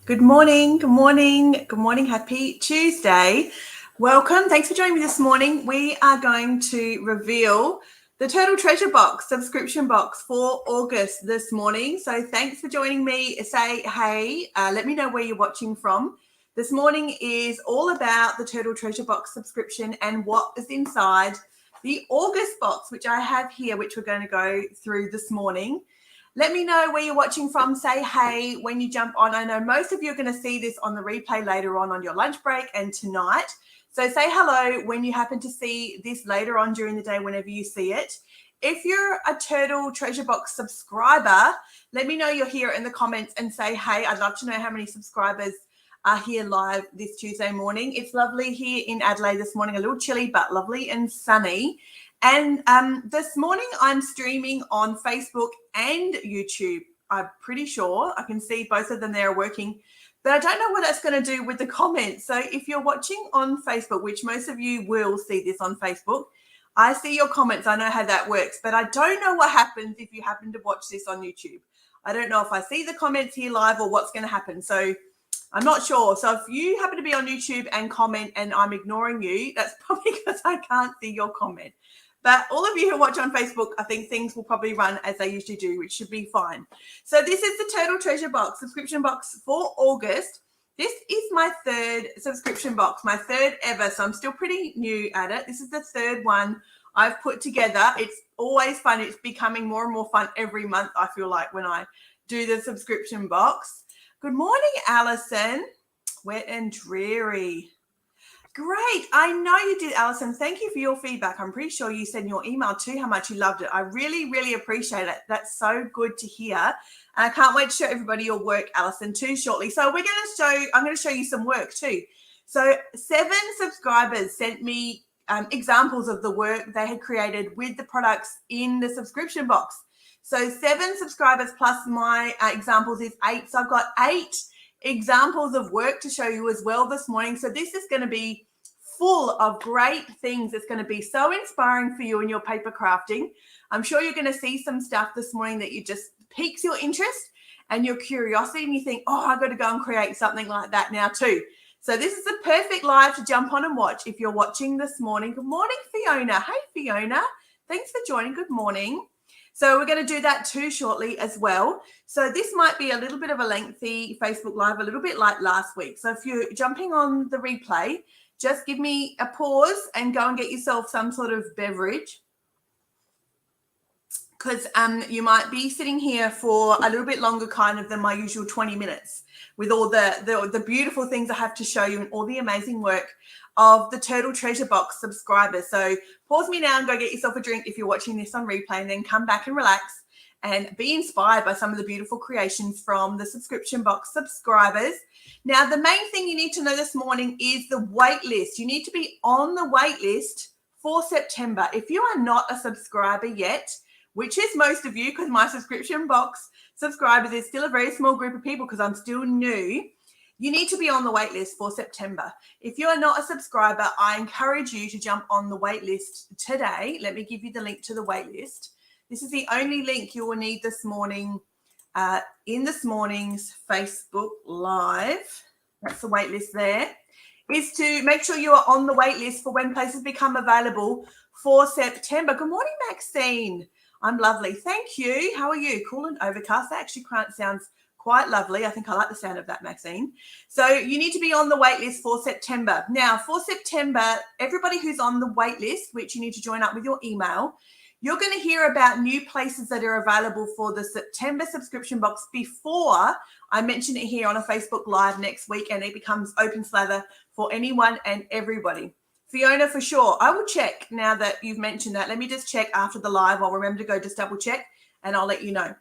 Good morning, good morning, good morning. Happy Tuesday. Welcome. Thanks for joining me this morning. We are going to reveal the Turtle Treasure Box subscription box for August this morning. So thanks for joining me. Say hey, let me know where you're watching from. This morning is all about the Turtle Treasure Box subscription and what is inside the August box, which I have here, which we're going to go through this morning. Let me know where you're watching from. Say hey when you jump on. I know most of you are going to see this on the replay later on your lunch break and tonight. So say hello when you happen to see this later on during the day, whenever you see it. If you're a Turtle Treasure Box subscriber, let me know you're here in the comments and say hey. I'd love to know how many subscribers are here live this Tuesday morning. It's lovely here in Adelaide this morning, a little chilly, but lovely and sunny. And this morning I'm streaming on Facebook and YouTube. I'm pretty sure I can see both of them there working, but I don't know what that's going to do with the comments. So if you're watching on Facebook, which most of you will see this on Facebook, I see your comments. I know how that works, but I don't know what happens if you happen to watch this on YouTube. I don't know if I see the comments here live or what's going to happen. So I'm not sure. So if you happen to be on YouTube and comment and I'm ignoring you, that's probably because I can't see your comment. But all of you who watch on Facebook, I think things will probably run as they usually do, which should be fine. So this is the Turtle Treasure Box subscription box for August. This is my third subscription box, my third ever. So I'm still pretty new at it. This is the third one I've put together. It's always fun. It's becoming more and more fun every month, I feel like, when I do the subscription box. Good morning, Alison. Wet and dreary. Great. I know you did, Alison. Thank you for your feedback. I'm pretty sure you said in your email too how much you loved it. I really, really appreciate it. That's so good to hear. And I can't wait to show everybody your work, Alison, too shortly. So I'm going to show you some work too. So 7 subscribers sent me examples of the work they had created with the products in the subscription box. So 7 subscribers plus my examples is 8. So I've got 8 examples of work to show you as well this morning. So this is going to be full of great things. It's going to be so inspiring for you in your paper crafting. I'm sure you're going to see some stuff this morning that you just piques your interest and your curiosity, and you think, oh, I've got to go and create something like that now too. So this is a perfect live to jump on and watch if you're watching this morning. Good morning, Fiona. Hey, Fiona. Thanks for joining. Good morning. So we're going to do that too shortly as well. So this might be a little bit of a lengthy Facebook Live, a little bit like last week. So if you're jumping on the replay, just give me a pause and go and get yourself some sort of beverage, because you might be sitting here for a little bit longer kind of than my usual 20 minutes with all the beautiful things I have to show you and all the amazing work of the Turtle Treasure Box subscribers. So pause me now and go get yourself a drink if you're watching this on replay, and then come back and relax and be inspired by some of the beautiful creations from the subscription box subscribers. Now, the main thing you need to know this morning is the wait list. You need to be on the wait list for September. If you are not a subscriber yet, which is most of you, because my subscription box subscribers is still a very small group of people because I'm still new, you need to be on the wait list for September. If you are not a subscriber, I encourage you to jump on the wait list today. Let me give you the link to the wait list. This is the only link you will need this morning in this morning's Facebook Live. That's the wait list there. Is to make sure you are on the wait list for when places become available for September. Good morning, Maxine. I'm lovely. Thank you. How are you? Cool and overcast. That actually sounds quite lovely. I think I like the sound of that, Maxine. So you need to be on the wait list for September. Now, for September, everybody who's on the wait list, which you need to join up with your email, you're going to hear about new places that are available for the September subscription box before I mention it here on a Facebook Live next week, and it becomes open slather for anyone and everybody. Fiona, for sure. I will check now that you've mentioned that. Let me just check after the live. I'll remember to go just double check, and I'll let you know.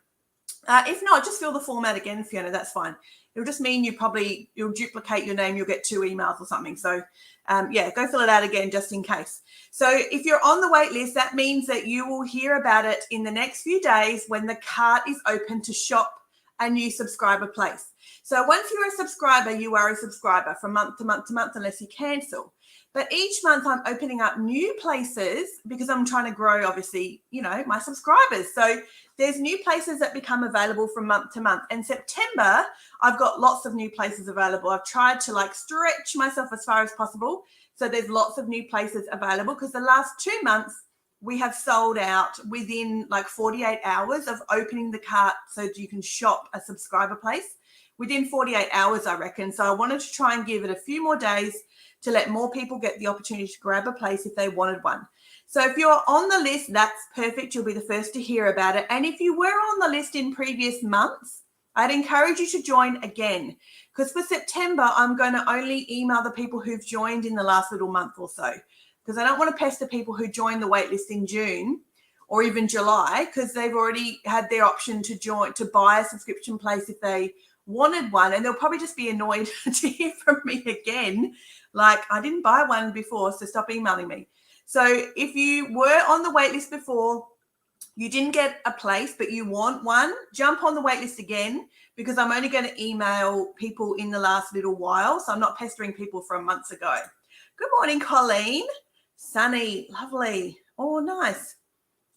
If not, just fill the format again, Fiona. That's fine. It'll just mean you'll duplicate your name. You'll get 2 emails or something. So, go fill it out again just in case. So if you're on the wait list, that means that you will hear about it in the next few days when the cart is open to shop a new subscriber place. So once you're a subscriber, you are a subscriber from month to month to month unless you cancel. But each month I'm opening up new places because I'm trying to grow, obviously, my subscribers. So there's new places that become available from month to month. In September, I've got lots of new places available. I've tried to stretch myself as far as possible. So there's lots of new places available because the last 2 months we have sold out within 48 hours of opening the cart so that you can shop a subscriber place. Within 48 hours, I reckon. So I wanted to try and give it a few more days to let more people get the opportunity to grab a place if they wanted one. So if you're on the list, that's perfect. You'll be the first to hear about it. And if you were on the list in previous months, I'd encourage you to join again, because for September, I'm going to only email the people who've joined in the last little month or so, because I don't want to pester people who joined the waitlist in June or even July, because they've already had their option to buy a subscription place if they wanted one, and they'll probably just be annoyed to hear from me again, I didn't buy one before, so stop emailing me. So if you were on the wait list before, you didn't get a place, but you want one, jump on the wait list again, because I'm only going to email people in the last little while, so I'm not pestering people from months ago. Good morning, Colleen. Sunny, lovely. Oh, nice.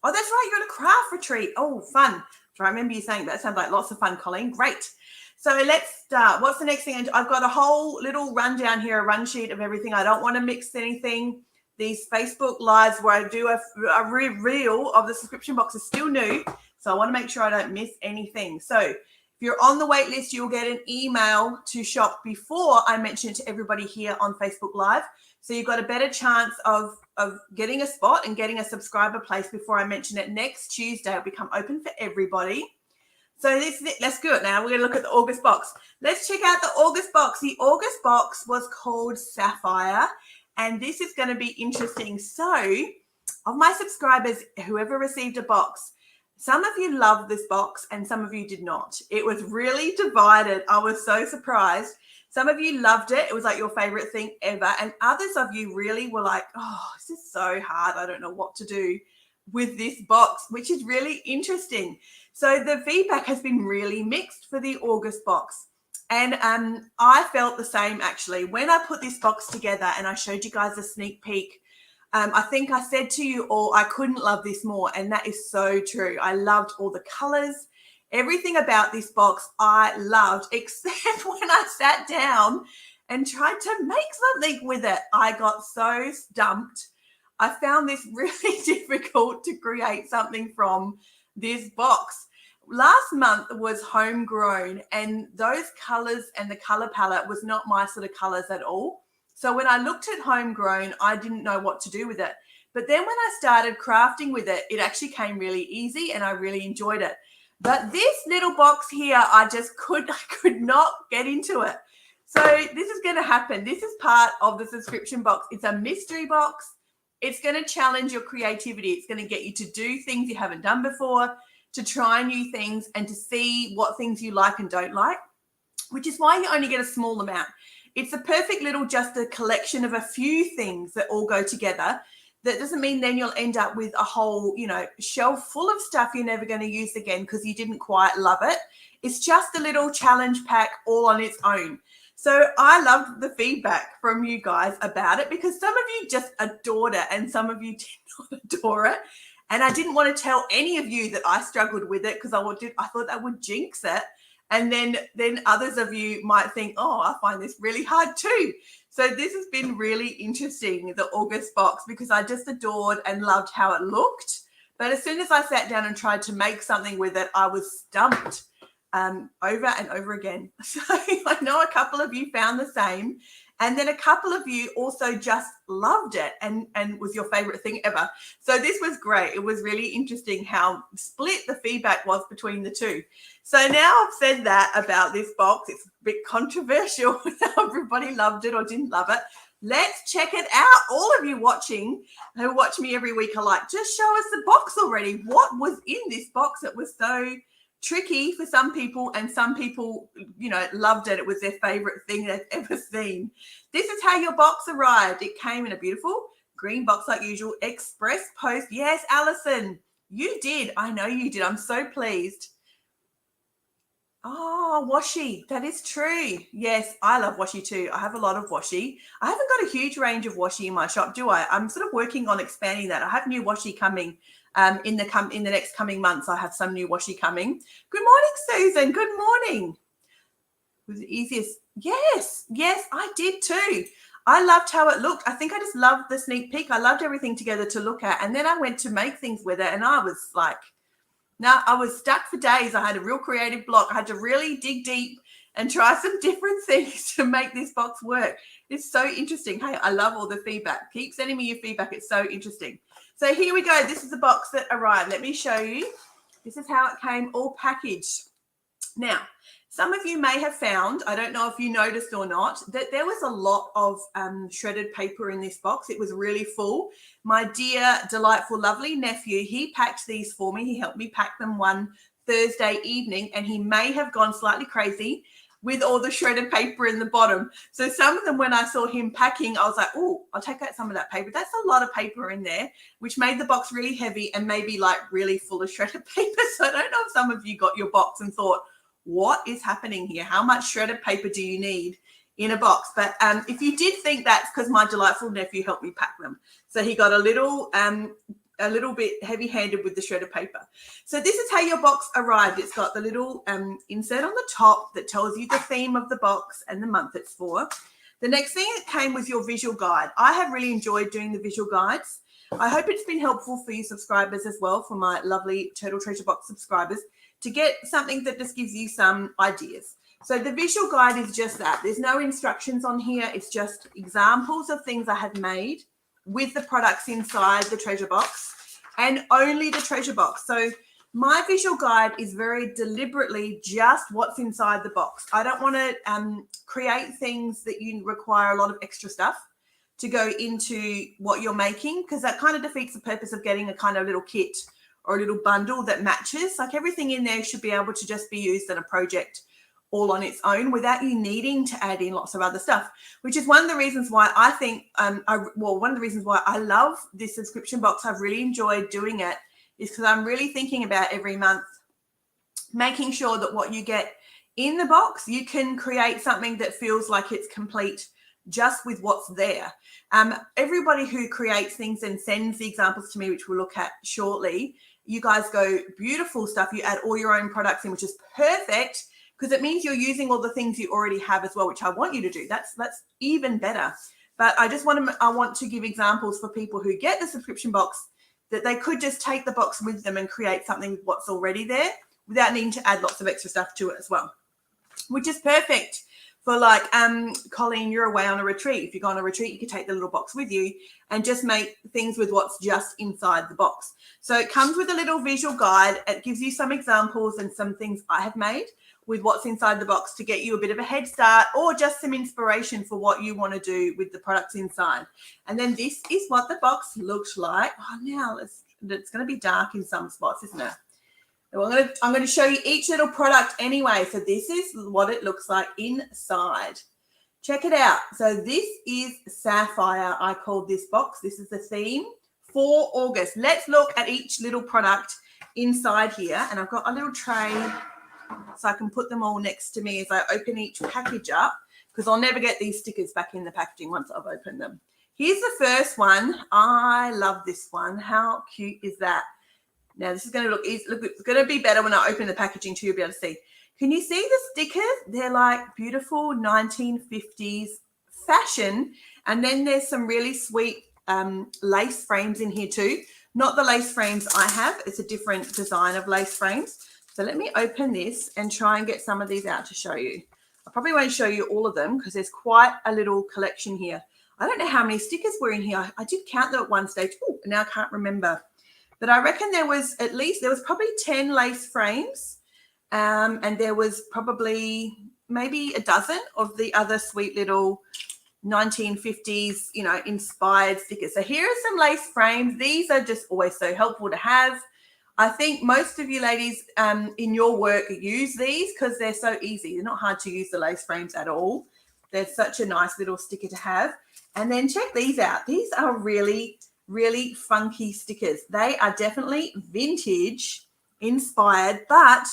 Oh, that's right, you're at a craft retreat. Oh, fun. I remember you saying that. Sounds like lots of fun, Colleen. Great. So let's start. What's the next thing? I've got a whole little rundown here, a run sheet of everything. I don't want to mix anything. These Facebook Lives where I do a reveal of the subscription box is still new. So I want to make sure I don't miss anything. So if you're on the wait list, you'll get an email to shop before I mention it to everybody here on Facebook Live. So you've got a better chance of getting a spot and getting a subscriber place before I mention it. Next Tuesday, it'll become open for everybody. So let's do it now. We're going to look at the August box. Let's check out the August box. The August box was called Sapphire, and this is going to be interesting. So of my subscribers, whoever received a box, some of you loved this box and some of you did not. It was really divided. I was so surprised. Some of you loved it. It was your favorite thing ever. And others of you really were oh, this is so hard. I don't know what to do with this box, which is really interesting. So the feedback has been really mixed for the August box. And I felt the same, actually. When I put this box together and I showed you guys a sneak peek, I think I said to you all, I couldn't love this more. And that is so true. I loved all the colors. Everything about this box I loved, except when I sat down and tried to make something with it. I got so stumped. I found this really difficult to create something from this box. Last month was homegrown, and those colors and the color palette was not my sort of colors at all. So when I looked at homegrown, I didn't know what to do with it. But then when I started crafting with it, it actually came really easy and I really enjoyed it. But this little box here, I could not get into it. So this is going to happen. This is part of the subscription box. It's a mystery box. It's going to challenge your creativity. It's going to get you to do things you haven't done before, to try new things and to see what things you like and don't like, which is why you only get a small amount. It's a perfect little, just a collection of a few things that all go together. That doesn't mean then you'll end up with a whole, shelf full of stuff you're never going to use again because you didn't quite love it. It's just a little challenge pack all on its own. So I loved the feedback from you guys about it because some of you just adored it and some of you did not adore it. And I didn't want to tell any of you that I struggled with it because I thought that would jinx it. And then others of you might think, oh, I find this really hard too. So this has been really interesting, the August box, because I just adored and loved how it looked. But as soon as I sat down and tried to make something with it, I was stumped over and over again. So I know a couple of you found the same. And then a couple of you also just loved it and was your favorite thing ever. So this was great. It was really interesting how split the feedback was between the two. So now I've said that about this box. It's a bit controversial. Everybody loved it or didn't love it. Let's check it out. All of you watching who watch me every week are like, just show us the box already. What was in this box that was so tricky for some people, and some people, loved it. It was their favorite thing they've ever seen. This is how your box arrived. It came in a beautiful green box like usual, express post. Yes, Alison, you did. I know you did. I'm so pleased. Oh, washi. That is true. Yes, I love washi too. I have a lot of washi. I haven't got a huge range of washi in my shop, do I? I'm sort of working on expanding that. I have new washi coming in the next coming months. I have some new washi coming. Good morning, Susan. Good morning. It was the easiest. Yes, I did too. I loved how it looked. I think I just loved the sneak peek. I loved everything together to look at. And then I went to make things with it, and I was like, no, I was stuck for days. I had a real creative block. I had to really dig deep and try some different things to make this box work. It's so interesting. Hey, I love all the feedback. Keep sending me your feedback. It's so interesting. So here we go. This is the box that arrived. Let me show you. This is how it came all packaged. Now, some of you may have found, I don't know if you noticed or not, that there was a lot of shredded paper in this box. It was really full. My dear, delightful, lovely nephew, he packed these for me. He helped me pack them one Thursday evening, and he may have gone slightly crazy with all the shredded paper in the bottom. So some of them, when I saw him packing, I was like, oh, I'll take out some of that paper. That's a lot of paper in there, which made the box really heavy and maybe like really full of shredded paper. So I don't know if some of you got your box and thought, what is happening here? How much shredded paper do you need in a box? But if you did think that's because my delightful nephew helped me pack them. So he got a little bit heavy-handed with the shredded paper. So this is how your box arrived. It's got the little insert on the top that tells you the theme of the box and the month it's for. The next thing that came was your visual guide. I have really enjoyed doing the visual guides. I hope it's been helpful for you subscribers as well, for my lovely Turtle Treasure Box subscribers, to get something that just gives you some ideas. So the visual guide is just that. There's no instructions on here. It's just examples of things I have made with the products inside the treasure box, and only the treasure box. So my visual guide is very deliberately just what's inside the box. I don't want to create things that you require a lot of extra stuff to go into what you're making, because that kind of defeats the purpose of getting a kind of little kit or a little bundle that matches. Like everything in there should be able to just be used in a project all on its own without you needing to add in lots of other stuff, which is one of the reasons why I think, one of the reasons why I love this subscription box. I've really enjoyed doing it is because I'm really thinking about every month, making sure that what you get in the box, you can create something that feels like it's complete just with what's there. Everybody who creates things and sends the examples to me, which we'll look at shortly, you guys go, beautiful stuff. You add all your own products in, which is perfect, because it means you're using all the things you already have as well, which I want you to do. That's even better. But I want to give examples for people who get the subscription box, that they could just take the box with them and create something with what's already there without needing to add lots of extra stuff to it as well, which is perfect for like, Colleen, you're away on a retreat. If you go on a retreat, you could take the little box with you and just make things with what's just inside the box. So it comes with a little visual guide. It gives you some examples and some things I have made with what's inside the box to get you a bit of a head start, or just some inspiration for what you want to do with the products inside. And then this is what the box looks like. Oh, now it's going to be dark in some spots, isn't it? I'm going to show you each little product anyway. So this is what it looks like inside. Check it out. So this is Sapphire. I called this box. This is the theme for August. Let's look at each little product inside here. And I've got a little tray so I can put them all next to me as I open each package up, because I'll never get these stickers back in the packaging once I've opened them. Here's the first one. I love this one. How cute is that? Now, this is going to look easy. Look, it's going to be better when I open the packaging too. You'll be able to see. Can you see the stickers? They're like beautiful 1950s fashion. And then there's some really sweet lace frames in here too. Not the lace frames I have. It's a different design of lace frames. So let me open this and try and get some of these out to show you. I probably won't show you all of them because there's quite a little collection here. I don't know how many stickers were in here. I did count them at one stage. Oh, now I can't remember. But I reckon there was probably 10 lace frames, and there was probably maybe a dozen of the other sweet little 1950s, inspired stickers. So here are some lace frames. These are just always so helpful to have. I think most of you ladies in your work use these because they're so easy. They're not hard to use, the lace frames, at all. They're such a nice little sticker to have. And then check these out. These are really, really funky stickers. They are definitely vintage inspired, but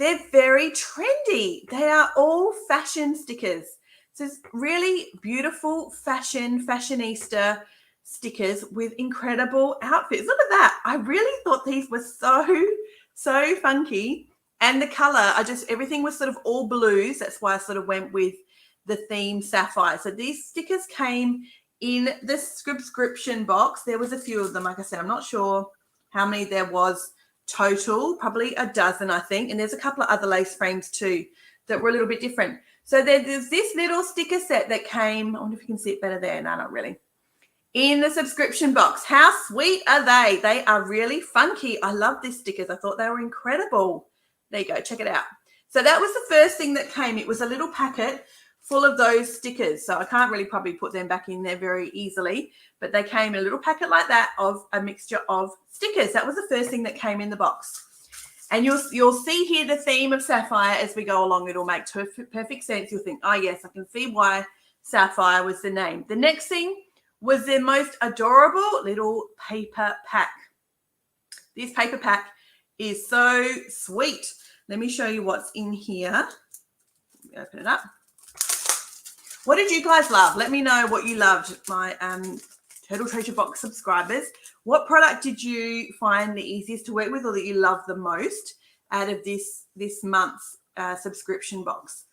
They're very trendy. They are all fashion stickers. So it's really beautiful fashionista stickers with incredible outfits. Look at that. I really thought these were so funky. And the color, everything was sort of all blues. That's why I sort of went with the theme sapphire. So these stickers came in the subscription box. There was a few of them. Like I said, I'm not sure how many there was total, probably a dozen, I think. And there's a couple of other lace frames too that were a little bit different. So there's this little sticker set that came. I wonder if you can see it better there. No, not really. In the subscription box. How sweet are they? They are really funky. I love these stickers. I thought they were incredible. There you go. Check it out. So that was the first thing that came. It was a little packet full of those stickers. So I can't really probably put them back in there very easily, but they came in a little packet like that of a mixture of stickers. That was the first thing that came in the box. And you'll see here the theme of sapphire as we go along. It'll make perfect sense. You'll think, oh, yes, I can see why sapphire was the name. The next thing was the most adorable little paper pack. This paper pack is so sweet. Let me show you what's in here. Let me open it up. What did you guys love? Let me know what you loved, my Turtle Treasure Box subscribers. What product did you find the easiest to work with or that you love the most out of this month's subscription box?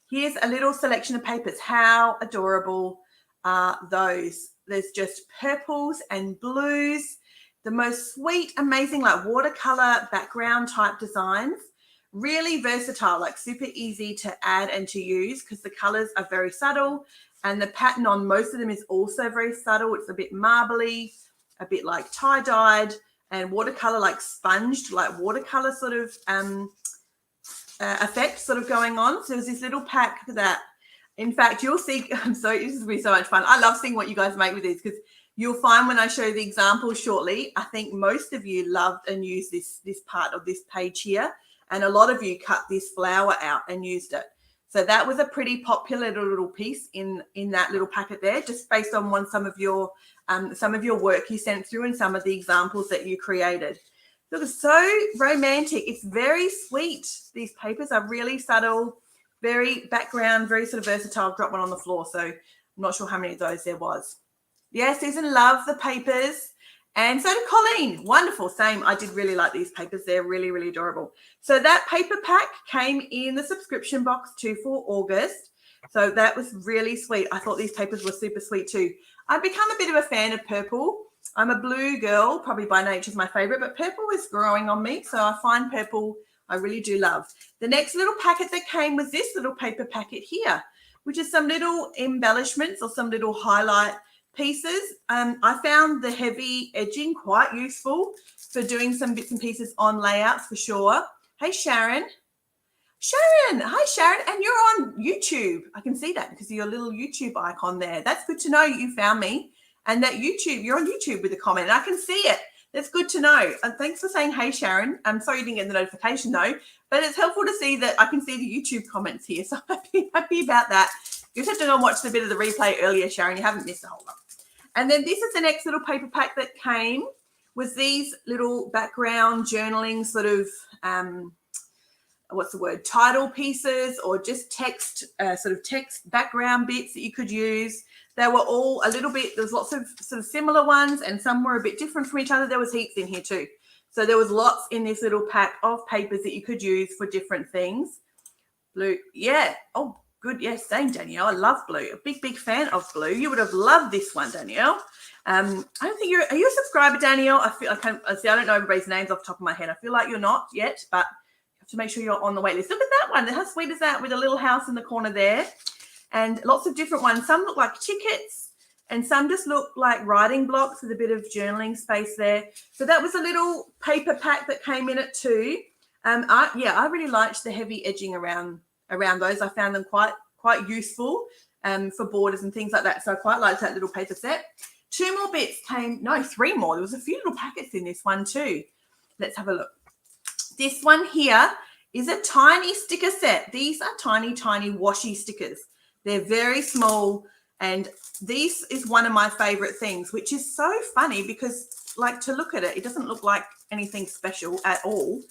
Here's a little selection of papers. How adorable are those? There's just purples and blues, the most sweet, amazing, like watercolor background type designs. Really versatile, like super easy to add and to use because the colors are very subtle and the pattern on most of them is also very subtle. It's a bit marbly, a bit like tie-dyed and watercolor, like sponged, like watercolor sort of effect sort of going on. So there's this little pack that, in fact, you'll see. This is going to be so much fun. I love seeing what you guys make with these because you'll find when I show the examples shortly, I think most of you loved and used this part of this page here. And a lot of you cut this flower out and used it. So that was a pretty popular little piece in that little packet there, just based on some of your work you sent through and some of the examples that you created. Look, it's so romantic. It's very sweet. These papers are really subtle, very background, very sort of versatile. Drop one on the floor. So I'm not sure how many of those there was. Yeah, Susan loved the papers. And so did Colleen. Wonderful. Same. I did really like these papers. They're really, really adorable. So that paper pack came in the subscription box too for August. So that was really sweet. I thought these papers were super sweet too. I've become a bit of a fan of purple. I'm a blue girl, probably by nature is my favorite, but purple is growing on me. So I find purple I really do love. The next little packet that came was this little paper packet here, which is some little embellishments or some little highlight pieces. I found the heavy edging quite useful for doing some bits and pieces on layouts for sure. Hey, Sharon. Sharon, hi, Sharon. And you're on YouTube. I can see that because of your little YouTube icon there. That's good to know you found me and that you're on YouTube with a comment. And I can see it. That's good to know. And thanks for saying, hey, Sharon. I'm sorry you didn't get the notification though, but it's helpful to see that I can see the YouTube comments here. So I'm happy about that. You just have to go and watch the bit of the replay earlier, Sharon. You haven't missed a whole lot. And then this is the next little paper pack that came, was these little background journaling sort of, title pieces or just text, sort of text background bits that you could use. They were all a little bit, there's lots of sort of similar ones and some were a bit different from each other. There was heaps in here too. So there was lots in this little pack of papers that you could use for different things. Blue, yeah. Oh, good. Yes, same, Danielle. I love blue. A big fan of blue. You would have loved this one, Danielle. I don't think are you a subscriber, Danielle? I don't know everybody's names off the top of my head. I feel like you're not yet, but you have to make sure you're on the wait list. Look at that one. How sweet is that with a little house in the corner there? And lots of different ones. Some look like tickets and some just look like writing blocks with a bit of journaling space there. So that was a little paper pack that came in it too. I really liked the heavy edging around those. I found them quite useful for borders and things like that. So I quite liked that little paper set. 2 more bits came, no, 3 more. There was a few little packets in this one too. Let's have a look. This one here is a tiny sticker set. These are tiny washi stickers. They're very small, and this is one of my favorite things, which is so funny because, like, to look at it, it doesn't look like anything special at all.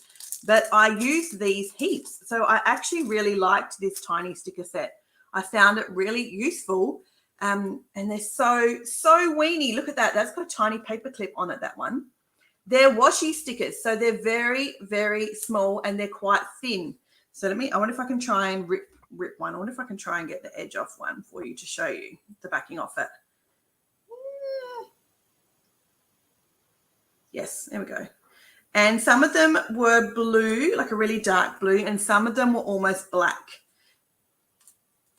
but I used these heaps. So I actually really liked this tiny sticker set. I found it really useful. And they're so weeny. Look at that. That's got a tiny paper clip on it, that one. They're washi stickers. So they're very, very small and they're quite thin. So I wonder if I can try and rip one. I wonder if I can try and get the edge off one for you to show you the backing off it. Yes, there we go. And some of them were blue, like a really dark blue, and some of them were almost black.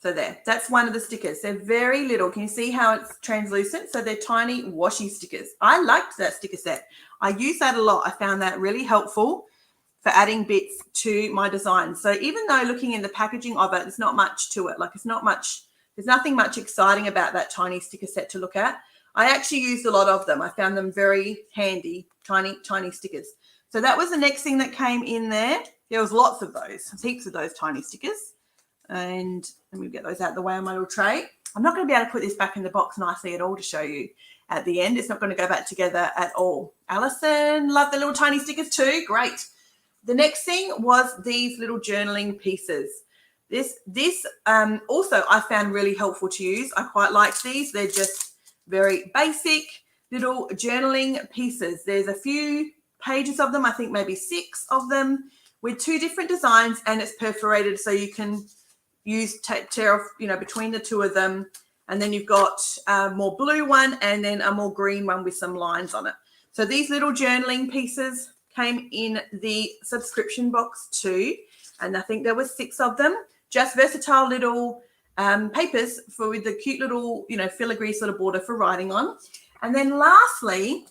So that's one of the stickers. They're very little. Can you see how it's translucent? So they're tiny washi stickers. I liked that sticker set. I use that a lot. I found that really helpful for adding bits to my design. So even though looking in the packaging of it, there's not much to it. Like there's nothing much exciting about that tiny sticker set to look at. I actually used a lot of them. I found them very handy, tiny stickers. So that was the next thing that came in there. There was lots of those, heaps of those tiny stickers. And let me get those out of the way on my little tray. I'm not going to be able to put this back in the box nicely at all to show you at the end. It's not going to go back together at all. Alison, love the little tiny stickers too. Great. The next thing was these little journaling pieces. This also I found really helpful to use. I quite like these. They're just very basic little journaling pieces. There's a few pages of them, I think maybe 6 of them, with 2 different designs, and it's perforated so you can tear off, between the 2 of them. And then you've got a more blue one and then a more green one with some lines on it. So these little journaling pieces came in the subscription box too. And I think there were 6 of them, just versatile little papers with the cute little, filigree sort of border for writing on. And then lastly,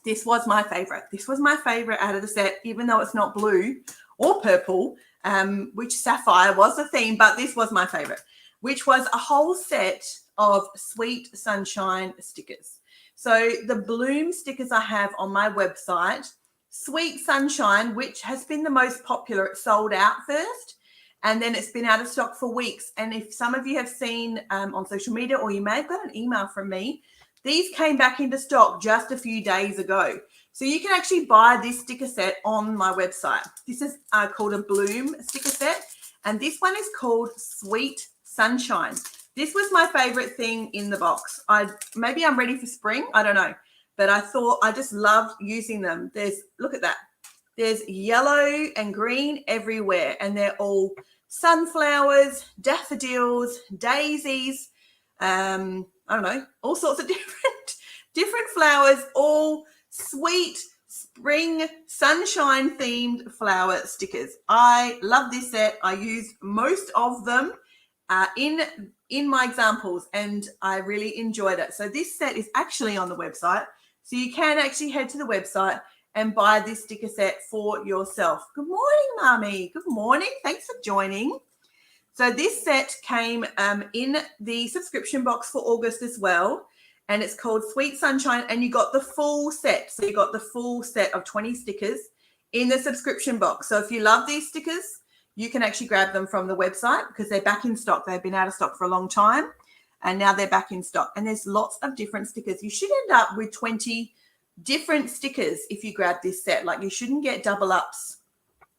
this was my favorite. This was my favorite out of the set, even though it's not blue or purple, which sapphire was the theme, but this was my favorite, which was a whole set of Sweet Sunshine stickers. So the Bloom stickers I have on my website, Sweet Sunshine, which has been the most popular, it sold out first, and then it's been out of stock for weeks. And if some of you have seen on social media, or you may have got an email from me, these came back into stock just a few days ago. So you can actually buy this sticker set on my website. This is called a Bloom sticker set, and this one is called Sweet Sunshine. This was my favorite thing in the box. Maybe I'm ready for spring, I don't know, but I thought I just loved using them. Look at that. There's yellow and green everywhere, and they're all sunflowers, daffodils, daisies, I don't know, all sorts of different flowers, all sweet spring sunshine themed flower stickers. I love this set. I use most of them in my examples, and I really enjoyed it. So this set is actually on the website, so you can actually head to the website and buy this sticker set for yourself. Good morning, Mommy. Good morning. Thanks for joining. So this set came in the subscription box for August as well, and it's called Sweet Sunshine, and you got the full set. So you got the full set of 20 stickers in the subscription box. So if you love these stickers, you can actually grab them from the website because they're back in stock. They've been out of stock for a long time, and now they're back in stock. And there's lots of different stickers. You should end up with 20 different stickers if you grab this set. Like, you shouldn't get double ups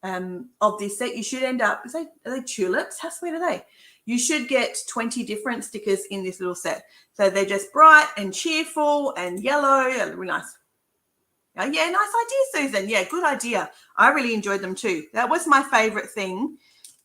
of this set. You should end up, are they tulips? How sweet are they? You should get 20 different stickers in this little set. So they're just bright and cheerful and yellow and really nice. Oh, yeah, nice idea, Susan. Yeah, good idea. I really enjoyed them too. That was my favorite thing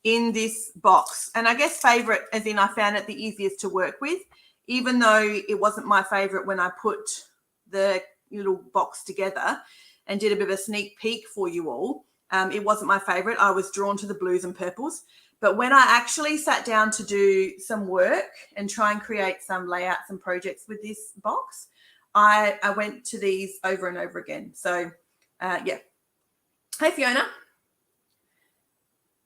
in this box. And I guess favorite as in I found it the easiest to work with, even though it wasn't my favorite when I put the little box together and did a bit of a sneak peek for you all. It wasn't my favorite. I was drawn to the blues and purples. But when I actually sat down to do some work and try and create some layouts and projects with this box, I went to these over and over again. So, yeah. Hey, Fiona.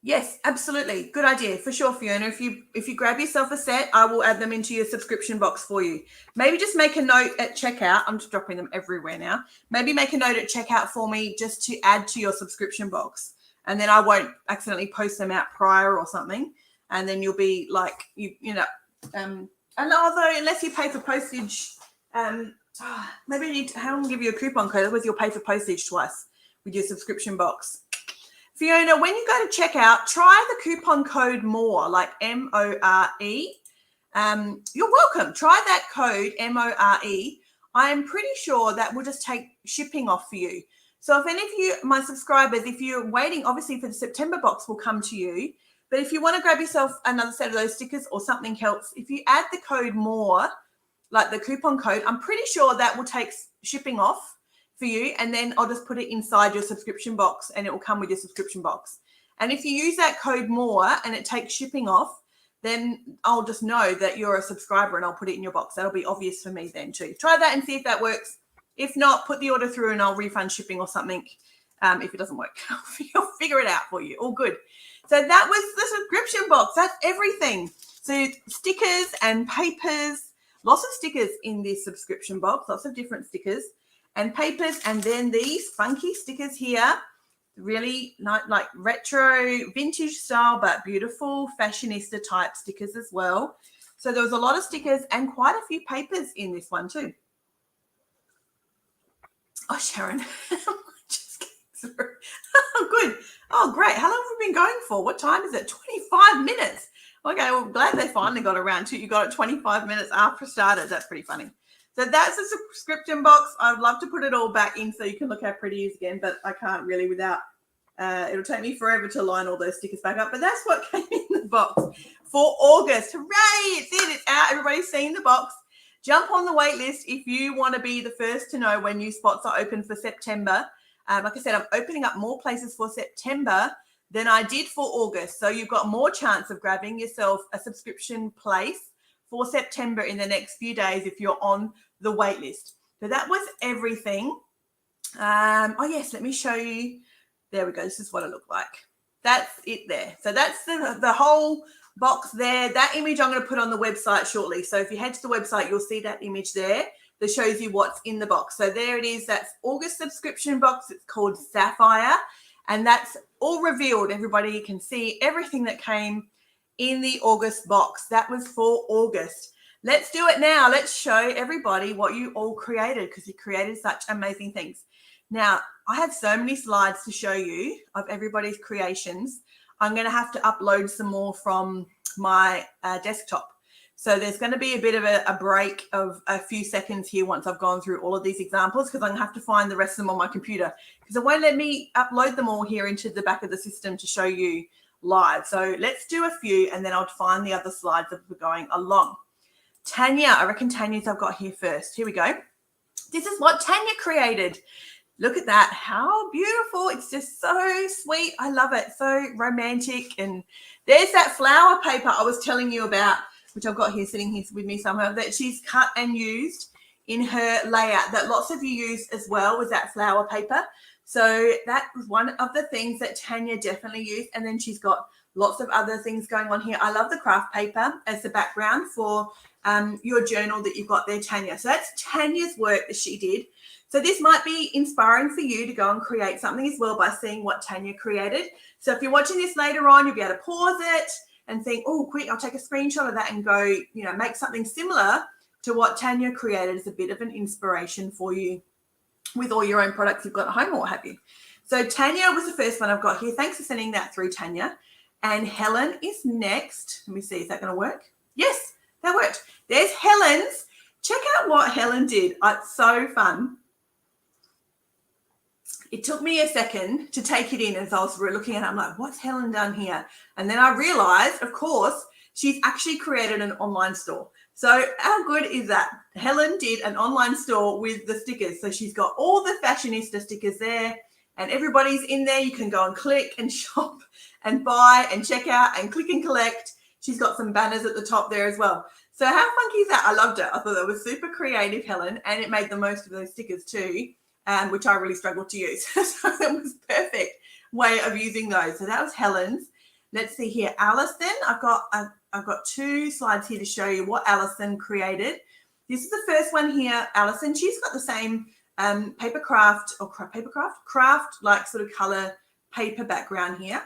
Yes, absolutely. Good idea. For sure, Fiona. If you grab yourself a set, I will add them into your subscription box for you. Maybe just make a note at checkout. I'm just dropping them everywhere now. Maybe make a note at checkout for me just to add to your subscription box. And then I won't accidentally post them out prior or something. And then you'll be like, and although unless you pay for postage, maybe I need to give you a coupon code. Otherwise you'll pay for postage twice with your subscription box. Fiona, when you go to checkout, try the coupon code MORE, like MORE. You're welcome. Try that code MORE. I am pretty sure that will just take shipping off for you. So if any of you, my subscribers, if you're waiting, obviously for the September box will come to you. But if you want to grab yourself another set of those stickers or something else, if you add the code MORE, like the coupon code, I'm pretty sure that will take shipping off for you. And then I'll just put it inside your subscription box and it will come with your subscription box. And if you use that code MORE and it takes shipping off, then I'll just know that you're a subscriber and I'll put it in your box. That'll be obvious for me then too. Try that and see if that works. If not, put the order through and I'll refund shipping or something. If it doesn't work, I'll figure it out for you. All good. So that was the subscription box. That's everything. So stickers and papers, lots of stickers in this subscription box, lots of different stickers and papers. And then these funky stickers here, really like retro vintage style, but beautiful fashionista type stickers as well. So there was a lot of stickers and quite a few papers in this one too. Oh, Sharon, just getting through. Oh, good. Oh, great. How long have we been going for? What time is it? 25 minutes. Okay, well, I'm glad they finally got around to it. You got it 25 minutes after started. That's pretty funny. So that's the subscription box. I'd love to put it all back in so you can look how pretty it is again, but I can't really without. It'll take me forever to line all those stickers back up, but that's what came in the box for August. Hooray! It's in. It's out. Everybody's seen the box. Jump on the wait list if you want to be the first to know when new spots are open for September. Like I said, I'm opening up more places for September than I did for August. So you've got more chance of grabbing yourself a subscription place for September in the next few days if you're on the wait list. So that was everything. Oh, yes, let me show you. There we go. This is what it looked like. That's it there. So that's the whole box there. That image I'm going to put on the website shortly. So if you head to the website, you'll see that image there that shows you what's in the box. So there it is. That's August subscription box. It's called Sapphire. And that's all revealed. Everybody can see everything that came in the August box. That was for August. Let's do it now. Let's show everybody what you all created because you created such amazing things. Now, I have so many slides to show you of everybody's creations. I'm going to have to upload some more from my desktop. So there's going to be a bit of a break of a few seconds here once I've gone through all of these examples because I'm going to have to find the rest of them on my computer because it won't let me upload them all here into the back of the system to show you live. So let's do a few and then I'll find the other slides that we're going along. Tanya, I reckon Tanya's I've got here first. Here we go. This is what Tanya created. Look at that. How beautiful. It's just so sweet. I love it. So romantic. And there's that flower paper I was telling you about, which I've got here sitting here with me somewhere, that she's cut and used in her layout that lots of you used as well was that flower paper. So that was one of the things that Tanya definitely used. And then she's got lots of other things going on here. I love the craft paper as the background for your journal that you've got there, Tanya. So that's Tanya's work that she did. So this might be inspiring for you to go and create something as well by seeing what Tanya created. So if you're watching this later on, you'll be able to pause it and think, oh, quick, I'll take a screenshot of that and go, make something similar to what Tanya created as a bit of an inspiration for you with all your own products you've got at home or what have you. So Tanya was the first one I've got here. Thanks for sending that through, Tanya. And Helen is next. Let me see, is that going to work? Yes, that worked. There's Helen's. Check out what Helen did. It's so fun. It took me a second to take it in as I was looking at it. I'm like, what's Helen done here? And then I realized, of course, she's actually created an online store. So how good is that? Helen did an online store with the stickers. So she's got all the fashionista stickers there and everybody's in there. You can go and click and shop and buy and check out and click and collect. She's got some banners at the top there as well. So how funky is that? I loved it. I thought that was super creative, Helen, and it made the most of those stickers too. Which I really struggled to use. So it was perfect way of using those. So that was Helen's. Let's see here. Alison, I've got two slides here to show you what Alison created. This is the first one here, Alison. She's got the same craft like sort of color paper background here.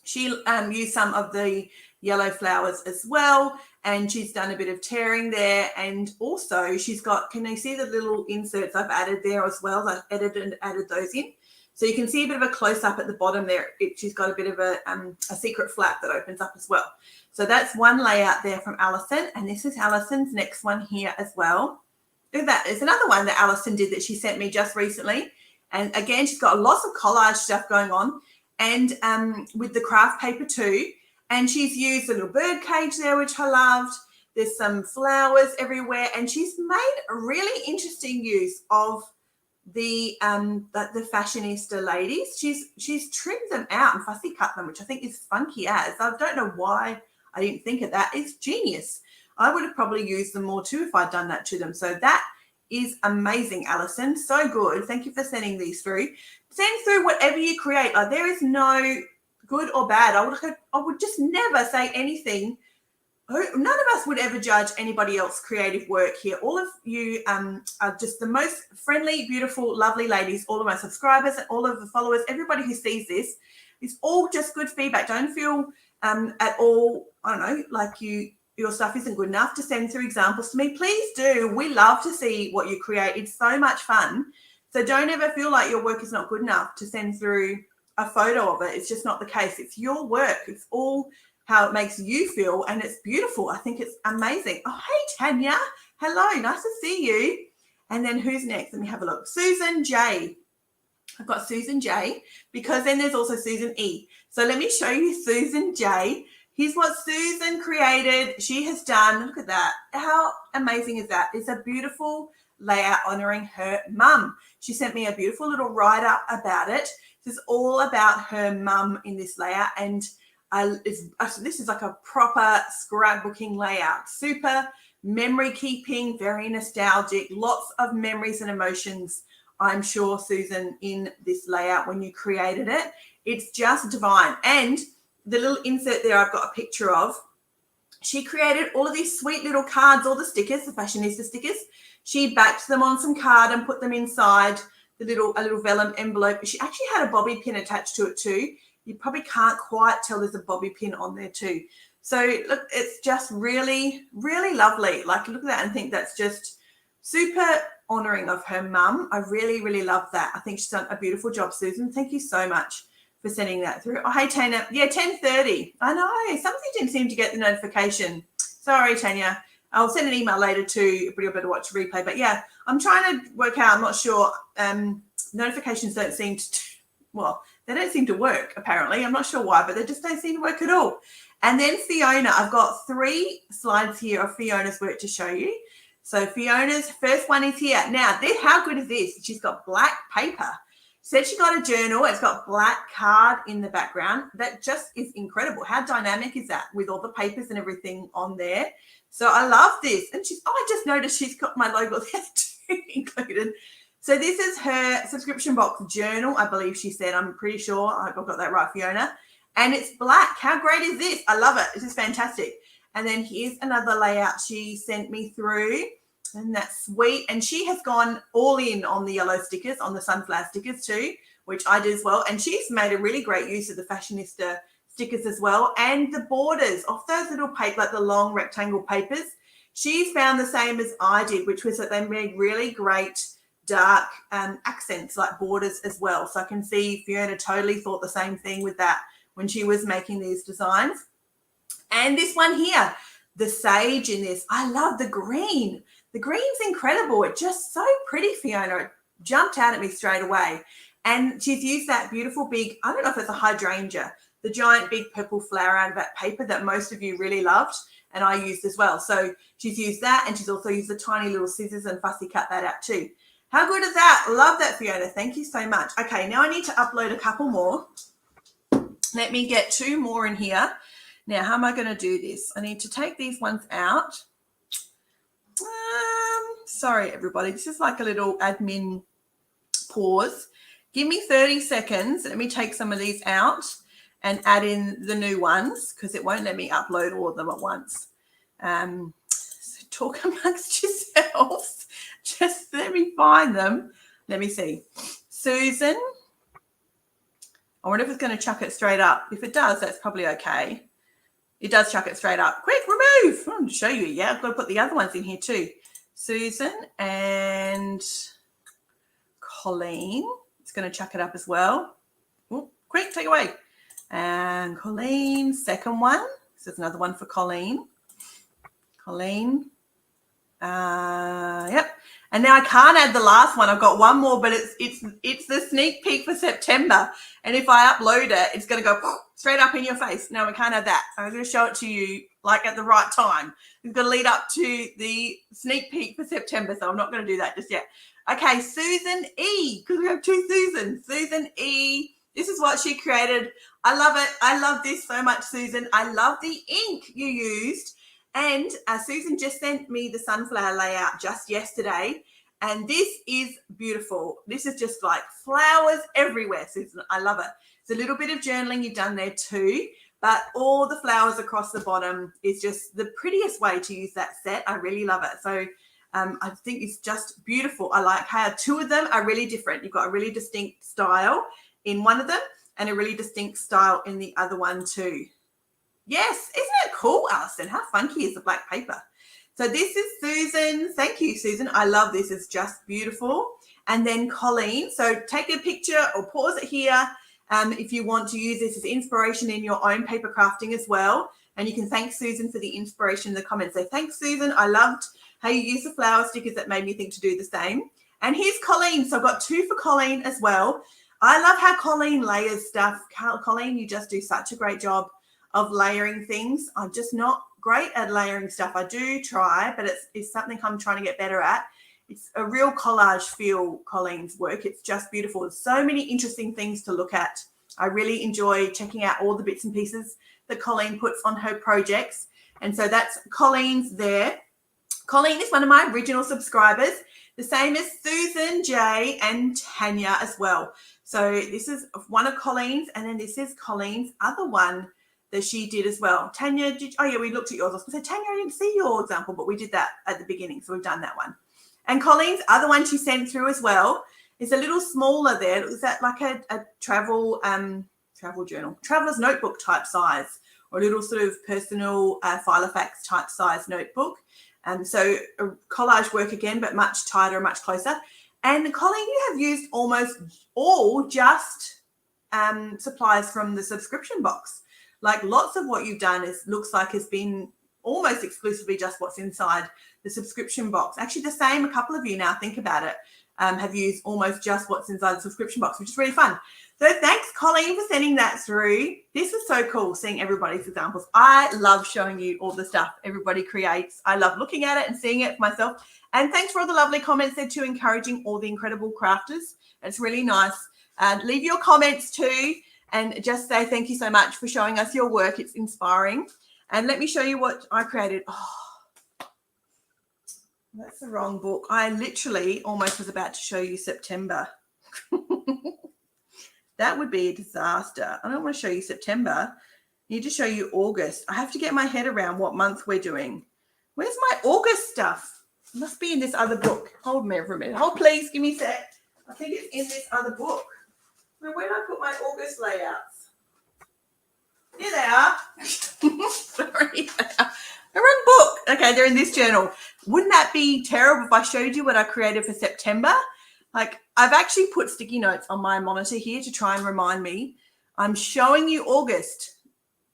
She used some of the yellow flowers as well, and she's done a bit of tearing there, and also she's got, can you see the little inserts I've added there as well? I've edited and added those in. So you can see a bit of a close-up at the bottom there. She's got a bit of a secret flap that opens up as well. So that's one layout there from Alison, and this is Alison's next one here as well. Look at that. There's another one that Alison did that she sent me just recently. And again, she's got lots of collage stuff going on, and with the craft paper too. And she's used a little bird cage there, which I loved. There's some flowers everywhere, and she's made a really interesting use of the fashionista ladies. She's trimmed them out and fussy cut them, which I think is funky as. I don't know why I didn't think of that. It's genius. I would have probably used them more too if I'd done that to them. So that is amazing, Alison. So good. Thank you for sending these through. Send through whatever you create. Like, there is no good or bad. I would just never say anything. None of us would ever judge anybody else's creative work here. All of you are just the most friendly, beautiful, lovely ladies. All of my subscribers and all of the followers, everybody who sees this, is all just good feedback. Don't feel at all, I don't know, like your stuff isn't good enough to send through examples to me. Please do. We love to see what you create. It's so much fun. So don't ever feel like your work is not good enough to send through a photo of it. It's just not the case. It's your work. It's all how it makes you feel, and it's beautiful. I think it's amazing. Oh, hey, Tanya. Hello. Nice to see you. And then who's next? Let me have a look. Susan J. I've got Susan J, because then there's also Susan E. So let me show you Susan J. Here's what Susan created. She has done, look at that. How amazing is that? It's a beautiful layout honoring her mum. She sent me a beautiful little write-up about it. This is all about her mum in this layout, and this is like a proper scrapbooking layout. Super memory keeping, very nostalgic, lots of memories and emotions, I'm sure, Susan, in this layout when you created it. It's just divine. And the little insert there I've got a picture of, she created all of these sweet little cards, all the stickers, the fashionista stickers. She backed them on some card and put them inside a little vellum envelope. She actually had a bobby pin attached to it too. You probably can't quite tell there's a bobby pin on there too. So look, it's just really, really lovely. Like, look at that and think that's just super honouring of her mum. I really, really love that. I think she's done a beautiful job, Susan. Thank you so much for sending that through. Oh, hey, Tanya. Yeah, 10:30. I know. Something didn't seem to get the notification. Sorry, Tanya. I'll send an email later too if you're able to watch a replay. But yeah, I'm trying to work out. I'm not sure. Notifications don't seem to, they don't seem to work, apparently. I'm not sure why, but they just don't seem to work at all. And then Fiona, I've got 3 slides here of Fiona's work to show you. So Fiona's first one is here. Now, how good is this? She's got black paper. Said she got a journal. It's got black card in the background. That just is incredible. How dynamic is that with all the papers and everything on there? So I love this. And I just noticed she's got my logo there too included. So this is her subscription box journal, I believe she said. I'm pretty sure. I hope I got that right, Fiona. And it's black. How great is this? I love it. This is fantastic. And then here's another layout she sent me through. And that's sweet. And she has gone all in on the yellow stickers, on the sunflower stickers too, which I did as well. And she's made a really great use of the fashionista stickers as well. And the borders off those little paper, like the long rectangle papers, she's found the same as I did, which was that they made really great dark accents, like borders as well. So I can see Fiona totally thought the same thing with that when she was making these designs. And this one here, the sage in this, I love the green. The green's incredible. It's just so pretty, Fiona. It jumped out at me straight away. And she's used that beautiful big, I don't know if it's a hydrangea, the giant big purple flower out of that paper that most of you really loved and I used as well. So she's used that, and she's also used the tiny little scissors and fussy cut that out too. How good is that? Love that, Fiona. Thank you so much. Okay, now I need to upload a couple more. Let me get 2 more in here. Now, how am I going to do this? I need to take these ones out. Sorry, everybody. This is like a little admin pause. Give me 30 seconds. Let me take some of these out and add in the new ones, because it won't let me upload all of them at once. So talk amongst yourselves. Just let me find them. Let me see. Susan. I wonder if it's going to chuck it straight up. If it does, that's probably okay. It does chuck it straight up. Quick, remove. I want to show you. Yeah, I've got to put the other ones in here too. Susan and Colleen. It's going to chuck it up as well. Ooh, quick, take away. And Colleen, second one. This is another one for Colleen. Colleen. Yep. And now I can't add the last one. I've got one more, but it's the sneak peek for September. And if I upload it, it's going to go straight up in your face. No, we can't have that. I'm going to show it to you like at the right time. We've got to lead up to the sneak peek for September, so I'm not going to do that just yet. Okay, Susan E, because we have two Susans. Susan E, this is what she created. I love it. I love this so much, Susan. I love the ink you used. And Susan just sent me the sunflower layout just yesterday. And this is beautiful. This is just like flowers everywhere, Susan. I love it. It's a little bit of journaling you've done there too, but all the flowers across the bottom is just the prettiest way to use that set. I really love it. So I think it's just beautiful. I like how two of them are really different. You've got a really distinct style in one of them and a really distinct style in the other one too. Yes, isn't it cool, Alison? How funky is the black paper? So this is Susan. Thank you, Susan. I love this. It's just beautiful. And then Colleen. So take a picture or pause it here if you want to use this as inspiration in your own paper crafting as well. And you can thank Susan for the inspiration in the comments. So thanks, Susan. I loved how you use the flower stickers. That made me think to do the same. And here's Colleen. So I've got two for Colleen as well. I love how Colleen layers stuff. Colleen, you just do such a great job of layering things. I'm just not great at layering stuff. I do try, but it's something I'm trying to get better at. It's a real collage feel, Colleen's work. It's just beautiful. There's so many interesting things to look at. I really enjoy checking out all the bits and pieces that Colleen puts on her projects. And so that's Colleen's there. Colleen is one of my original subscribers, the same as Susan, Jay, and Tanya as well. So this is one of Colleen's, and then this is Colleen's other one that she did as well. Tanya, we looked at yours. I was going to say, Tanya, I didn't see your example, but we did that at the beginning, so we've done that one. And Colleen's other one she sent through as well is a little smaller there. Is that like a travel journal, traveler's notebook type size, or a little sort of personal Filofax type size notebook? So collage work again, but much tighter, much closer. And Colleen, you have used almost all just supplies from the subscription box. Like lots of what you've done looks like has been almost exclusively just what's inside the subscription box. Actually, the same, a couple of you now, think about it, have used almost just what's inside the subscription box, which is really fun. So thanks, Colleen, for sending that through. This is so cool, seeing everybody's examples. I love showing you all the stuff everybody creates. I love looking at it and seeing it for myself. And thanks for all the lovely comments there too, encouraging all the incredible crafters. It's really nice. Leave your comments too. And just say thank you so much for showing us your work. It's inspiring. And let me show you what I created. Oh, that's the wrong book. I literally almost was about to show you September. That would be a disaster. I don't want to show you September. I need to show you August. I have to get my head around what month we're doing. Where's my August stuff? It must be in this other book. Hold me for a minute. Hold, please. Give me a sec. I think it's in this other book. Where did I put my August layouts? Here they are. Sorry. The wrong book. Okay, they're in this journal. Wouldn't that be terrible if I showed you what I created for September? Like, I've actually put sticky notes on my monitor here to try and remind me. I'm showing you August,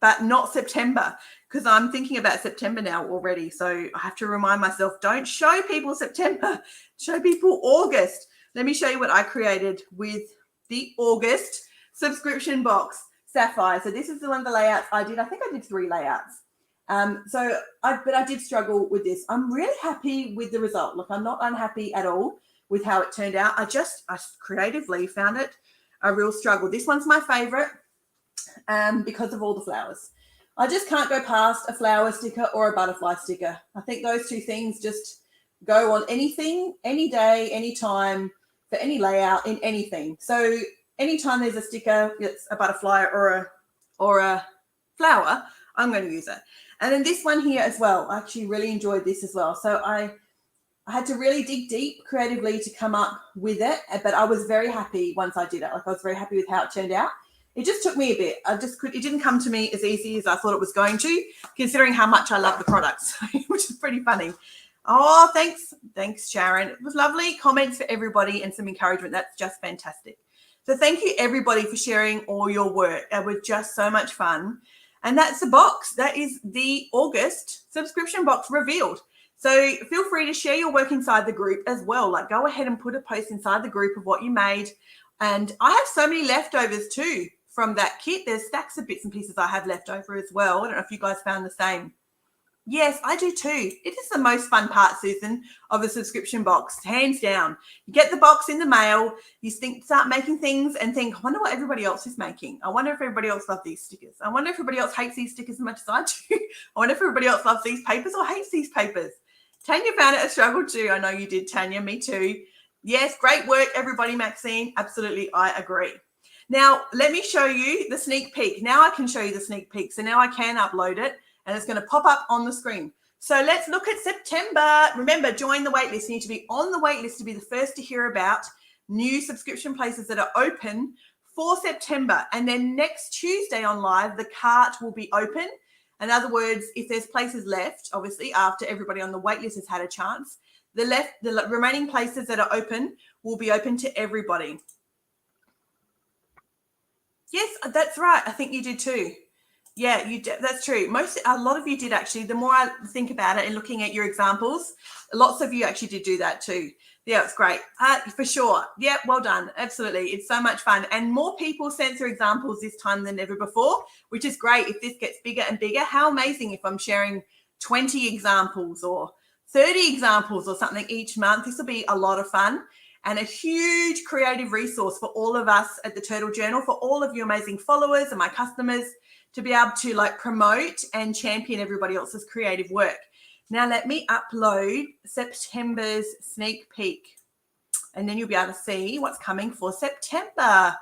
but not September, because I'm thinking about September now already. So I have to remind myself, don't show people September. Show people August. Let me show you what I created with the August subscription box, Sapphire. So this is the one of the layouts I did. I think I did 3 layouts. But I did struggle with this. I'm really happy with the result. Look, I'm not unhappy at all with how it turned out. I creatively found it a real struggle. This one's my favorite because of all the flowers. I just can't go past a flower sticker or a butterfly sticker. I think those two things just go on anything, any day, any time, for any layout in anything. So anytime there's a sticker, it's a butterfly or a flower, I'm going to use it. And then this one here as well, I actually really enjoyed this as well. So I had to really dig deep creatively to come up with it, but I was very happy once I did it. Like, I was very happy with how it turned out. It just took me a bit. It didn't come to me as easy as I thought it was going to, considering how much I love the products, which is pretty funny. Oh, thanks, Sharon. It was lovely comments for everybody and some encouragement. That's just fantastic. So thank you everybody for sharing all your work. It was just so much fun. And that's the box. That is the August subscription box revealed. So feel free to share your work inside the group as well. Like go ahead and put a post inside the group of what you made. And I have so many leftovers too from that kit. There's stacks of bits and pieces I have left over as well. I don't know if you guys found the same. Yes, I do too. It is the most fun part, Susan, of the subscription box, hands down. You get the box in the mail, you start making things and think, I wonder what everybody else is making. I wonder if everybody else loves these stickers. I wonder if everybody else hates these stickers as much as I do. I wonder if everybody else loves these papers or hates these papers. Tanya found it a struggle too. I know you did, Tanya. Me too. Yes, great work, everybody, Maxine. Absolutely, I agree. Now, let me show you the sneak peek. Now I can show you the sneak peek. So now I can upload it. And it's going to pop up on the screen. So let's look at September. Remember, join the waitlist. You need to be on the waitlist to be the first to hear about new subscription places that are open for September. And then next Tuesday on live, the cart will be open. In other words, if there's places left, obviously after everybody on the waitlist has had a chance, the remaining places that are open will be open to everybody. Yes, that's right. I think you did too. Yeah, that's true. A lot of you did actually. The more I think about it and looking at your examples, lots of you actually did do that too. Yeah, it's great. For sure. Yeah, well done. Absolutely. It's so much fun. And more people sent their examples this time than ever before, which is great. If this gets bigger and bigger, how amazing if I'm sharing 20 examples or 30 examples or something each month. This will be a lot of fun and a huge creative resource for all of us at the Turtle Journal, for all of you amazing followers and my customers, to be able to like promote and champion everybody else's creative work. Now let me upload September's sneak peek and then you'll be able to see what's coming for September.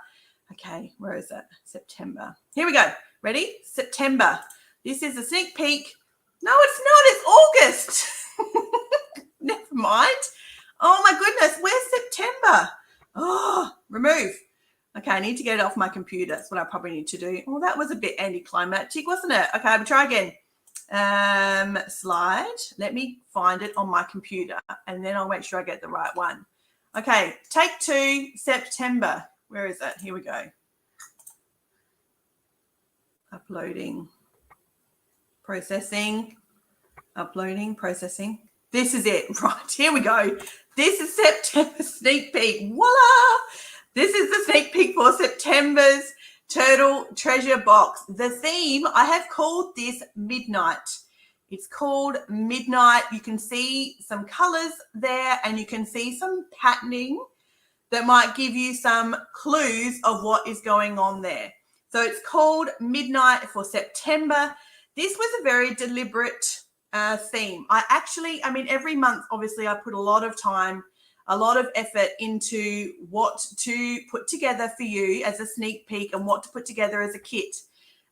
Okay, where is it? September. Here we go. Ready? September. This is a sneak peek. No, it's not. It's August. Never mind. Oh my goodness, where's September? Oh, remove. Okay, I need to get it off my computer. That's what I probably need to do. Oh, that was a bit anticlimactic, wasn't it? Okay, I'll try again. Slide. Let me find it on my computer, and then I'll make sure I get the right one. Okay, take 2, September. Where is it? Here we go. Uploading. Processing. Uploading. Processing. This is it. Right, here we go. This is September sneak peek. Voila! This is the sneak peek for September's Turtle Treasure Box. The theme, I have called this Midnight. It's called Midnight. You can see some colors there and you can see some patterning that might give you some clues of what is going on there. So it's called Midnight for September. This was a very deliberate theme. I mean, every month, obviously, I put a lot of time, a lot of effort into what to put together for you as a sneak peek and what to put together as a kit,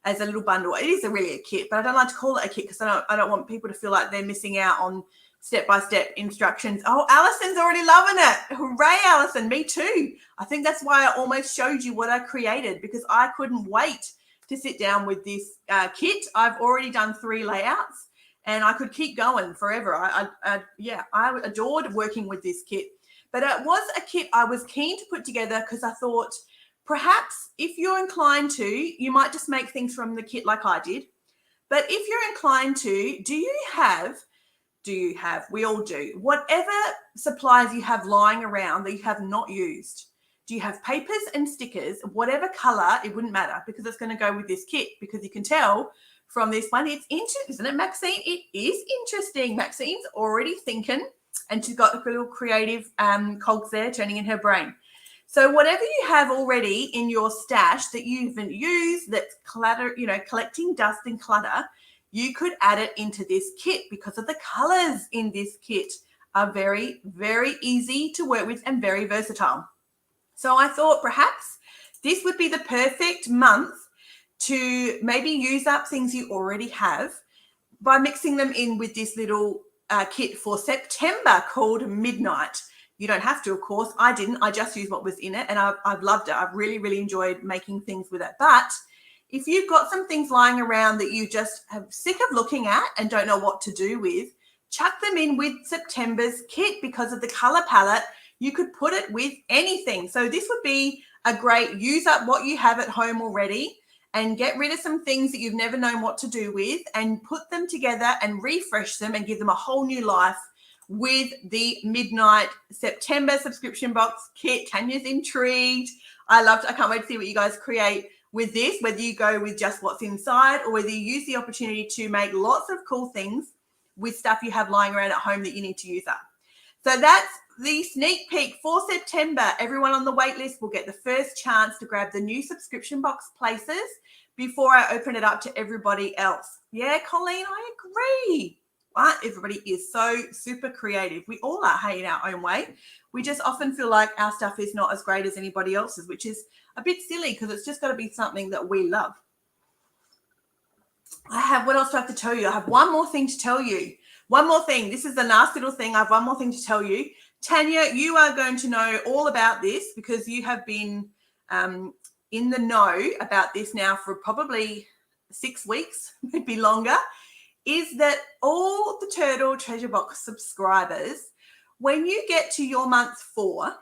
as a little bundle. It is really a kit, but I don't like to call it a kit because I don't want people to feel like they're missing out on step-by-step instructions. Oh, Alison's already loving it. Hooray, Alison. Me too. I think that's why I almost showed you what I created, because I couldn't wait to sit down with this kit. I've already done 3 layouts and I could keep going forever. I adored working with this kit. But it was a kit I was keen to put together because I thought perhaps if you're inclined to, you might just make things from the kit like I did. But if you're inclined to, we all do, whatever supplies you have lying around that you have not used. Do you have papers and stickers, whatever color, it wouldn't matter because it's going to go with this kit, because you can tell from this one, it's interesting, isn't it, Maxine? It is interesting. Maxine's already thinking, and she's got a little creative cogs there turning in her brain. So whatever you have already in your stash that you haven't used, that's clutter, collecting dust and clutter, you could add it into this kit because of the colors in this kit are very, very easy to work with and very versatile. So I thought perhaps this would be the perfect month to maybe use up things you already have by mixing them in with this little kit for September called Midnight. You don't have to, of course. I didn't. I just used what was in it, and I've loved it. I've really, really enjoyed making things with it. But if you've got some things lying around that you just have sick of looking at and don't know what to do with, chuck them in with September's kit because of the color palette. You could put it with anything. So this would be a great use up what you have at home already and get rid of some things that you've never known what to do with and put them together and refresh them and give them a whole new life with the Midnight September subscription box kit. Tanya's intrigued. I can't wait to see what you guys create with this, whether you go with just what's inside or whether you use the opportunity to make lots of cool things with stuff you have lying around at home that you need to use up. So that's the sneak peek for September. Everyone on the wait list will get the first chance to grab the new subscription box places before I open it up to everybody else. Yeah, Colleen, I agree. Right? Everybody is so super creative. We all are, hey, in our own way. We just often feel like our stuff is not as great as anybody else's, which is a bit silly because it's just got to be something that we love. What else do I have to tell you? I have one more thing to tell you. One more thing. This is the last little thing. I have one more thing to tell you. Tanya, you are going to know all about this because you have been in the know about this now for probably 6 weeks, maybe longer, is that all the Turtle Treasure Box subscribers, when you get to your month 4,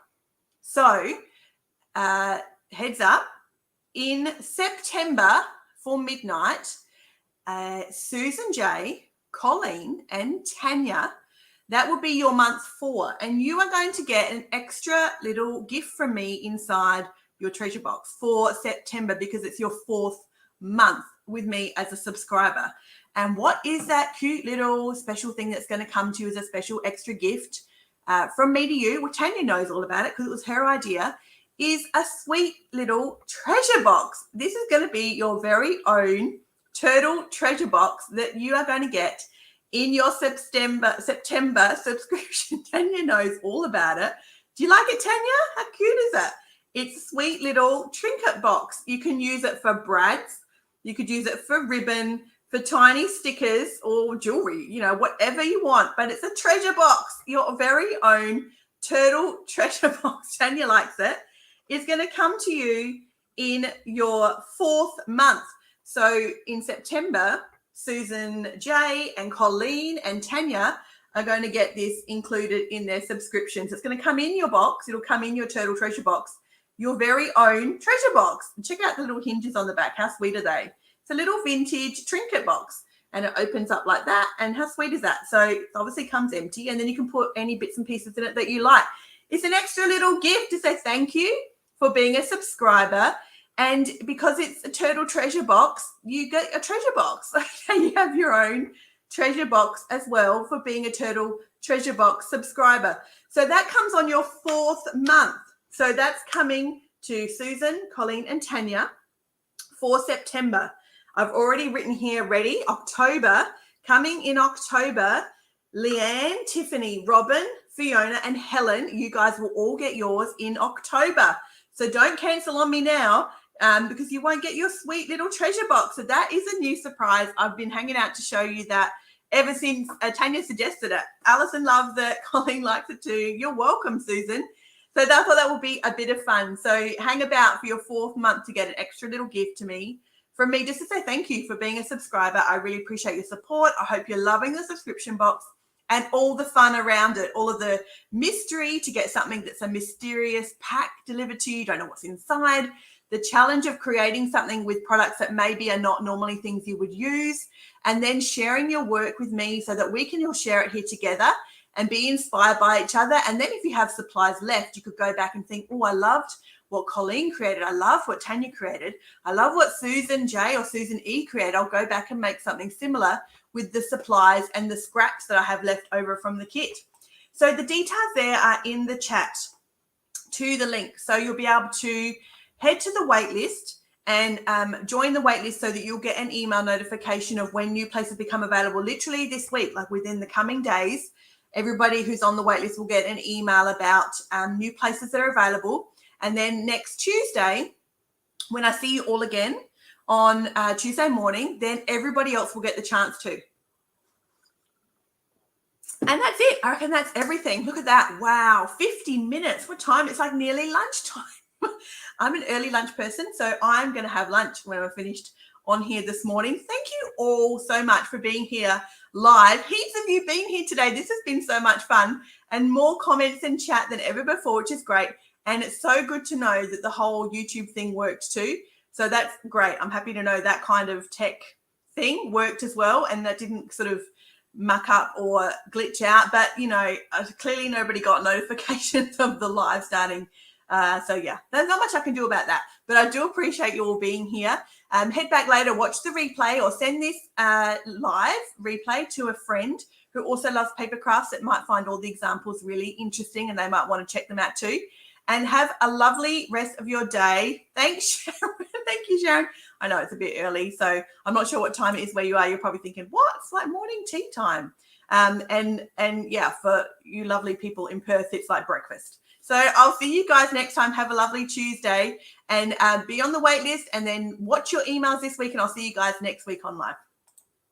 so heads up, in September for Midnight, Susan J, Colleen and Tanya, that will be your month 4. And you are going to get an extra little gift from me inside your treasure box for September because it's your 4th month with me as a subscriber. And what is that cute little special thing that's going to come to you as a special extra gift from me to you? Well, Tanya knows all about it because it was her idea, is a sweet little treasure box. This is going to be your very own Turtle Treasure Box that you are going to get in your September subscription. Tanya knows all about it. Do you like it, Tanya? How cute is it? It's a sweet little trinket box. You can use it for brads. You could use it for ribbon, for tiny stickers or jewelry, whatever you want. But it's a treasure box, your very own Turtle Treasure Box. Tanya likes it. It's going to come to you in your 4th month. So in September, Susan J and Colleen and Tanya are going to get this included in their subscriptions. It's going to come in your box. It'll come in your Turtle Treasure Box, your very own treasure box. And check out the little hinges on the back. How sweet are they? It's a little vintage trinket box and it opens up like that. And how sweet is that? So it obviously comes empty and then you can put any bits and pieces in it that you like. It's an extra little gift to say thank you for being a subscriber. And because it's a Turtle Treasure Box, you get a treasure box. You have your own treasure box as well for being a Turtle Treasure Box subscriber. So that comes on your 4th month. So that's coming to Susan, Colleen, and Tanya for September. I've already written here ready. October, coming in October, Leanne, Tiffany, Robin, Fiona, and Helen, you guys will all get yours in October. So don't cancel on me now. Because you won't get your sweet little treasure box. So that is a new surprise. I've been hanging out to show you that ever since Tanya suggested it. Alison loves it. Colleen likes it too. You're welcome, Susan. So I thought that would be a bit of fun. So hang about for your 4th month to get an extra little gift to me from me just to say thank you for being a subscriber. I really appreciate your support. I hope you're loving the subscription box and all the fun around it, all of the mystery to get something that's a mysterious pack delivered to you. You don't know what's inside. The challenge of creating something with products that maybe are not normally things you would use, and then sharing your work with me so that we can all share it here together and be inspired by each other. And then if you have supplies left, you could go back and think, oh, I loved what Colleen created. I love what Tanya created. I love what Susan J or Susan E created. I'll go back and make something similar with the supplies and the scraps that I have left over from the kit. So the details there are in the chat to the link. So you'll be able to head to the wait list and join the wait list so that you'll get an email notification of when new places become available literally this week, like within the coming days. Everybody who's on the wait list will get an email about new places that are available. And then next Tuesday, when I see you all again on Tuesday morning, then everybody else will get the chance to. And that's it. I reckon that's everything. Look at that. Wow, 50 minutes. What time? It's like nearly lunchtime. I'm an early lunch person, so I'm going to have lunch when I'm finished on here this morning. Thank you all so much for being here live. Heaps of you being here today. This has been so much fun, and more comments and chat than ever before, which is great. And it's so good to know that the whole YouTube thing worked too. So that's great. I'm happy to know that kind of tech thing worked as well, and that didn't sort of muck up or glitch out. But, you know, clearly nobody got notifications of the live starting. So, yeah, there's not much I can do about that. But I do appreciate you all being here. Head back later, watch the replay, or send this live replay to a friend who also loves paper crafts that might find all the examples really interesting, and they might want to check them out too. And have a lovely rest of your day. Thanks, Sharon. Thank you, Sharon. I know it's a bit early, so I'm not sure what time it is where you are. You're probably thinking, what? It's like morning tea time. And yeah, for you lovely people in Perth, it's like breakfast. So I'll see you guys next time. Have a lovely Tuesday, and be on the wait list, and then watch your emails this week, and I'll see you guys next week on live.